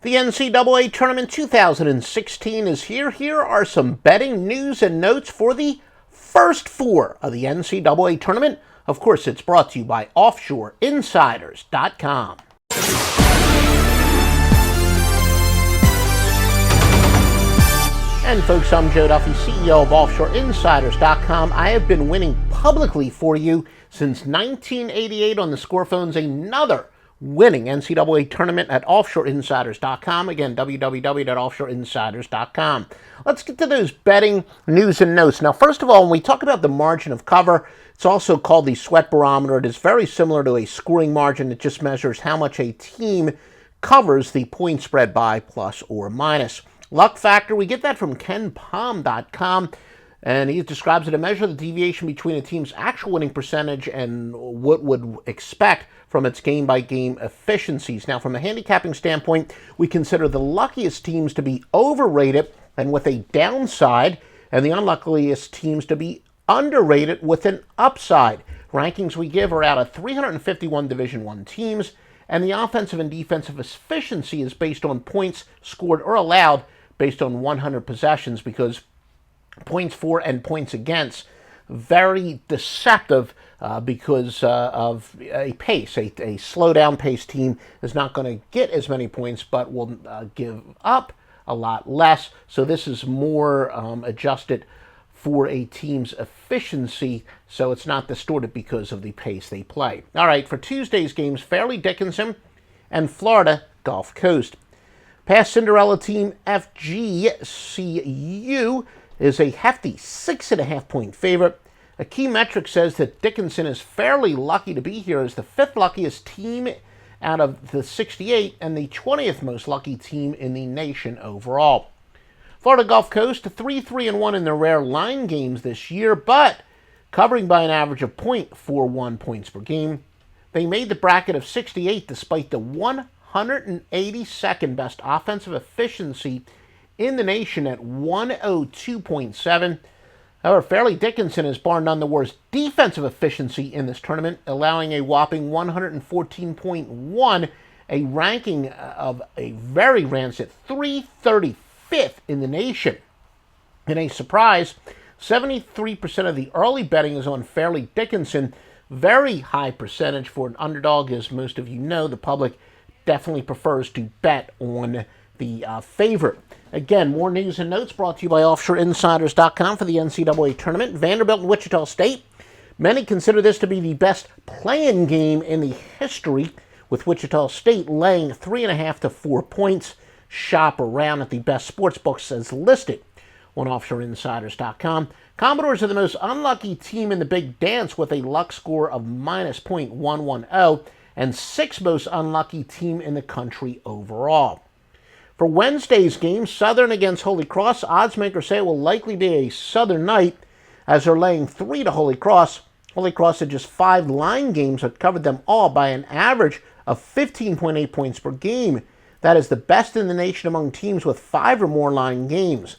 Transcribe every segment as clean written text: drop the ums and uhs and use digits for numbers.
The NCAA Tournament 2016 is here. Here are some betting news and notes for the first four of the NCAA Tournament. Of course, it's brought to you by OffshoreInsiders.com. And folks, I'm Joe Duffy, CEO of OffshoreInsiders.com. I have been winning publicly for you since 1988 on the score phones. Another winning NCAA tournament at OffshoreInsiders.com. Again, www.OffshoreInsiders.com. Let's get to those betting news and notes. Now, first of all, when we talk about the margin of cover, it's also called the sweat barometer. It is very similar to a scoring margin. It just measures how much a team covers the point spread by, plus or minus. Luck factor, we get that from KenPom.com. And he describes it to measure the deviation between a team's actual winning percentage and what would expect from its game-by-game efficiencies. Now, from a handicapping standpoint, we consider the luckiest teams to be overrated and with a downside, and the unluckiest teams to be underrated with an upside. Rankings we give are out of 351 Division I teams, and the offensive and defensive efficiency is based on points scored or allowed based on 100 possessions, because points for and points against, very deceptive because of a pace. A slow-down pace team is not going to get as many points, but will give up a lot less. So this is more adjusted for a team's efficiency, so it's not distorted because of the pace they play. All right, for Tuesday's games, Fairleigh Dickinson and Florida Gulf Coast. Past Cinderella team FGCU is a hefty 6.5-point favorite. A key metric says that Dickinson is fairly lucky to be here as the 5th luckiest team out of the 68 and the 20th most lucky team in the nation overall. Florida Gulf Coast 3-3-1 in their rare line games this year, but covering by an average of 0.41 points per game. They made the bracket of 68 despite the 182nd best offensive efficiency in the nation at 102.7. However, Fairleigh Dickinson is bar none the worst defensive efficiency in this tournament, allowing a whopping 114.1, a ranking of a very rancid 335th in the nation. In a surprise, 73% of the early betting is on Fairleigh Dickinson. Very high percentage for an underdog, as most of you know. The public definitely prefers to bet on the favorite. Again, more news and notes brought to you by OffshoreInsiders.com for the NCAA Tournament. Vanderbilt and Wichita State. Many consider this to be the best play-in game in the history, with Wichita State laying 3.5 to 4 points. Shop around at the best sports books as listed on OffshoreInsiders.com. Commodores are the most unlucky team in the Big Dance with a luck score of minus .110 and 6th most unlucky team in the country overall. For Wednesday's game, Southern against Holy Cross, oddsmakers say it will likely be a Southern night as they're laying 3 to Holy Cross. Holy Cross had just 5 line games that covered them all by an average of 15.8 points per game. That is the best in the nation among teams with 5 or more line games.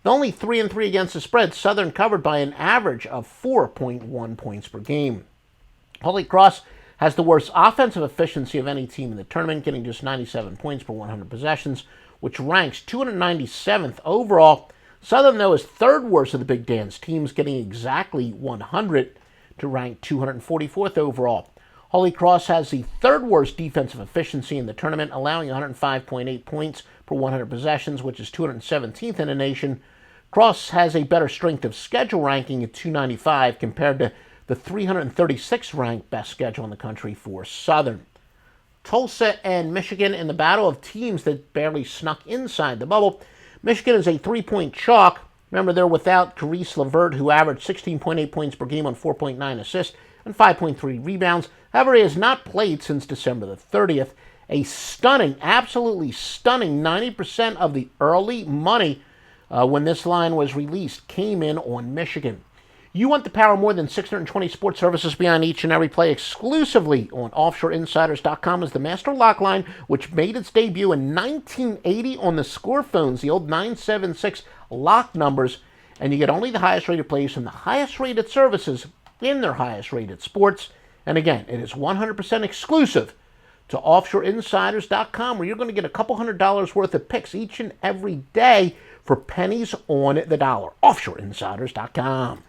The only 3-3 against the spread, Southern covered by an average of 4.1 points per game. Holy Cross has the worst offensive efficiency of any team in the tournament, getting just 97 points per 100 possessions, which ranks 297th overall. Southern, though, is 3rd worst of the Big Dance teams, getting exactly 100 to rank 244th overall. Holy Cross has the 3rd worst defensive efficiency in the tournament, allowing 105.8 points per 100 possessions, which is 217th in the nation. Cross has a better strength of schedule ranking at 295 compared to the 336th ranked best schedule in the country for Southern. Tulsa and Michigan in the battle of teams that barely snuck inside the bubble. Michigan is a 3-point chalk. Remember, they're without Caris LeVert, who averaged 16.8 points per game on 4.9 assists and 5.3 rebounds. However, he has not played since December the 30th. A stunning, absolutely stunning 90% of the early money when this line was released came in on Michigan. You want the power of more than 620 sports services behind each and every play exclusively on OffshoreInsiders.com is the Master Lock Line, which made its debut in 1980 on the score phones, the old 976 lock numbers, and you get only the highest rated plays from the highest rated services in their highest rated sports. And again, it is 100% exclusive to offshoreinsiders.com, where you're going to get a couple $100 worth of picks each and every day for pennies on the dollar. Offshoreinsiders.com.